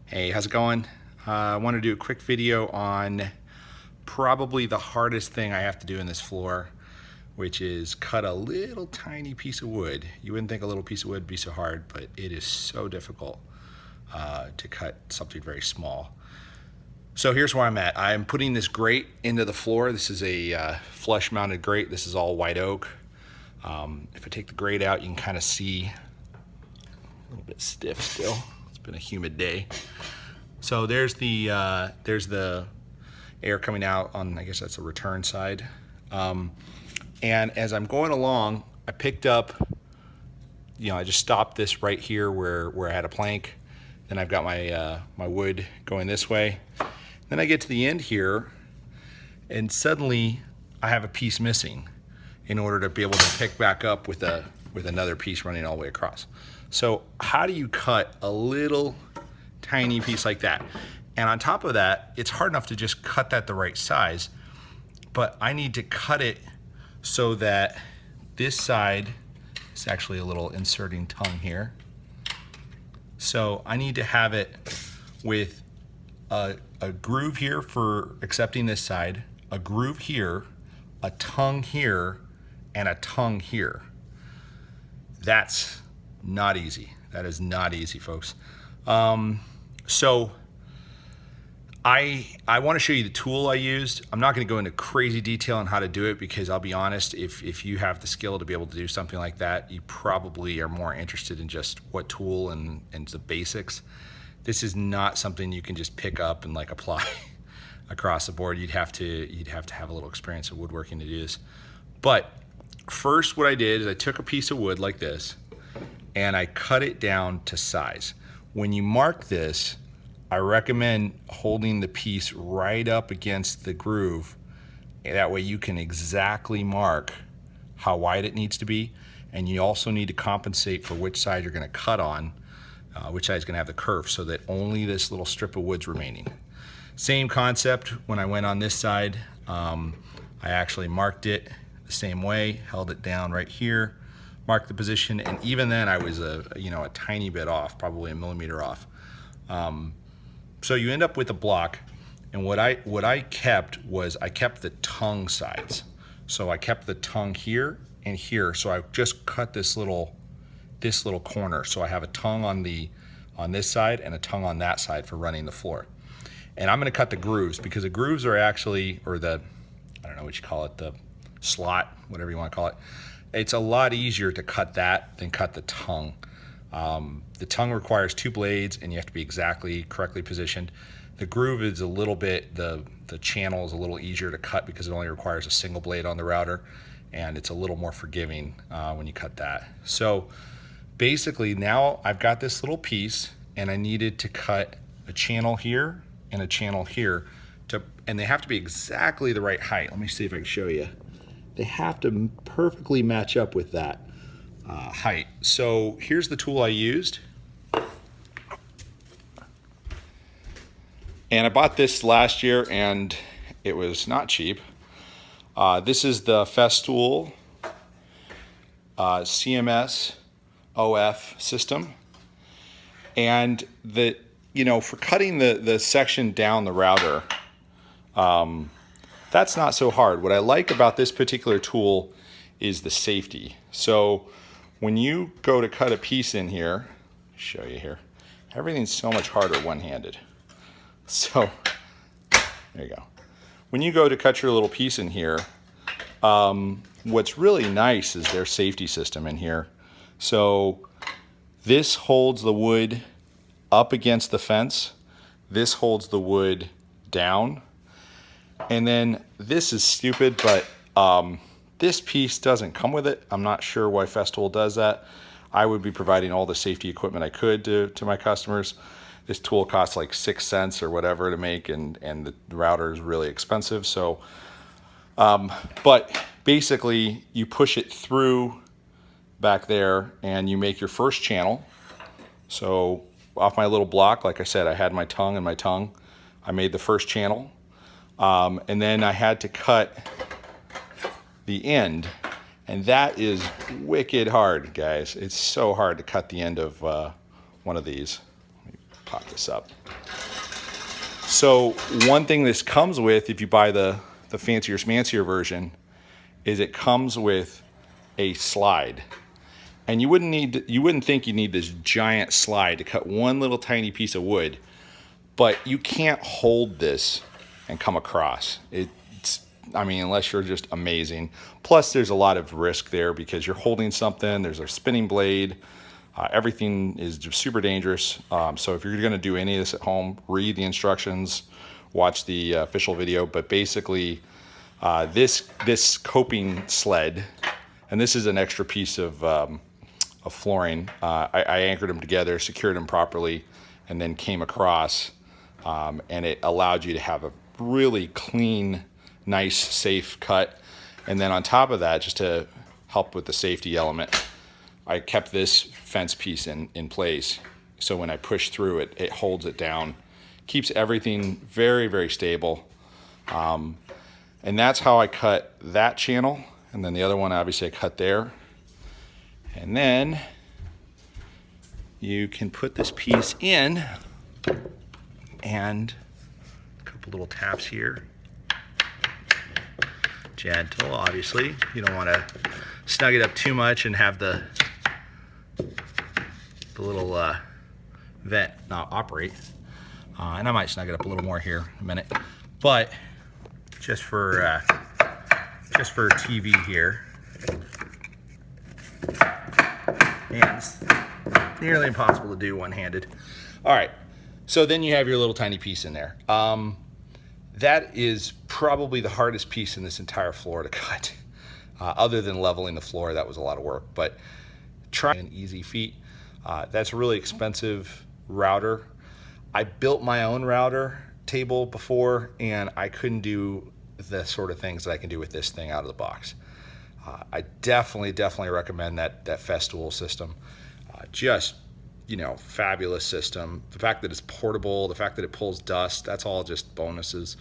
Hey, how's it going? I want to do a quick video on probably the hardest thing I have to do in this floor, which is cut a little tiny piece of wood. You wouldn't think a little piece of wood would be so hard, but it is so difficult to cut something very small. So here's where I'm at. I'm putting this grate into the floor. This is a flush mounted grate. This is all white oak. If I take the grate out, you can kind of see a little bit stiff still. It's been a humid day. So there's the air coming out on, I guess that's the return side. And as I'm going along, I picked up, I just stopped this right here where I had a plank. Then I've got my my wood going this way. Then I get to the end here, and suddenly I have a piece missing in order to be able to pick back up with another piece running all the way across. So how do you cut a little tiny piece like that? And on top of that, it's hard enough to just cut that the right size, but I need to cut it so that this side is actually a little inserting tongue here. So I need to have it with a groove here for accepting this side, a groove here, a tongue here, and a tongue here. That's not easy. That is not easy, folks. So I want to show you the tool I used. I'm not going to go into crazy detail on how to do it because I'll be honest, if you have the skill to be able to do something like that, you probably are more interested in just what tool and the basics. This is not something you can just pick up and like apply across the board. You'd have to have a little experience of woodworking to do this. But first, what I did is I took a piece of wood like this and I cut it down to size. When you mark this, I recommend holding the piece right up against the groove. That way you can exactly mark how wide it needs to be. And you also need to compensate for which side you're gonna cut on, which side is gonna have the curve, so that only this little strip of wood's remaining. Same concept when I went on this side. I actually marked it the same way, held it down right here, marked the position, and even then I was a tiny bit off, probably a millimeter off. So you end up with a block, and what I kept was I kept the tongue sides. So I kept the tongue here and here. So I just cut this little corner. So I have a tongue on this side and a tongue on that side for running the floor. And I'm going to cut the grooves because the grooves are actually, or I don't know what you call it, the slot, whatever you want to call it. It's a lot easier to cut that than cut the tongue. The tongue requires two blades and you have to be correctly positioned. The groove is a little bit, the channel is a little easier to cut because it only requires a single blade on the router, and it's a little more forgiving when you cut that. So basically now I've got this little piece and I needed to cut a channel here and a channel here, and they have to be exactly the right height. Let me see if I can show you. They have to perfectly match up with that height. So here's the tool I used. And I bought this last year and it was not cheap. This is the Festool CMS-OF system. And for cutting the section down the router, that's not so hard. What I like about this particular tool is the safety. So when you go to cut a piece in here, I'll show you here, everything's so much harder one-handed. So there you go. When you go to cut your little piece in here, what's really nice is their safety system in here. So this holds the wood up against the fence. This holds the wood down. And then this is stupid, but this piece doesn't come with it. I'm not sure why Festool does that. I would be providing all the safety equipment I could to my customers. This tool costs like 6 cents or whatever to make, and the router is really expensive. So, but basically you push it through back there and you make your first channel. So off my little block, like I said, I had my tongue and my tongue. I made the first channel. And then I had to cut the end, and that is wicked hard, guys. It's so hard to cut the end of one of these. Let me pop this up. So one thing this comes with, if you buy the fancier smancier version, is it comes with a slide. And you wouldn't think you need this giant slide to cut one little tiny piece of wood, but you can't hold this and come across. I mean, unless you're just amazing. Plus, there's a lot of risk there because you're holding something, there's a spinning blade, everything is just super dangerous. So if you're gonna do any of this at home, read the instructions, watch the official video, but basically this coping sled, and this is an extra piece of flooring. I anchored them together, secured them properly, and then came across, and it allowed you to have a really clean, nice, safe cut. And then on top of that, just to help with the safety element, I kept this fence piece in place. So when I push through it, it holds it down, keeps everything very, very stable. And that's how I cut that channel. And then the other one, obviously I cut there. And then you can put this piece in, and a couple little taps here. Gentle, obviously. You don't want to snug it up too much and have the little vent not operate. And I might snug it up a little more here in a minute. But just for TV here. And it's nearly impossible to do one-handed. All right, so then you have your little tiny piece in there. That is probably the hardest piece in this entire floor to cut. Other than leveling the floor, that was a lot of work, but try an easy feat. That's a really expensive router. I built my own router table before, and I couldn't do the sort of things that I can do with this thing out of the box. I definitely recommend that Festool system. Just, you know, fabulous system. The fact that it's portable, the fact that it pulls dust, that's all just bonuses.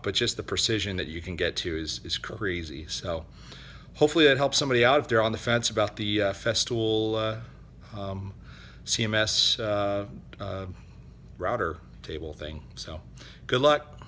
But just the precision that you can get to is crazy. So hopefully that helps somebody out if they're on the fence about the Festool CMS router table thing. So good luck.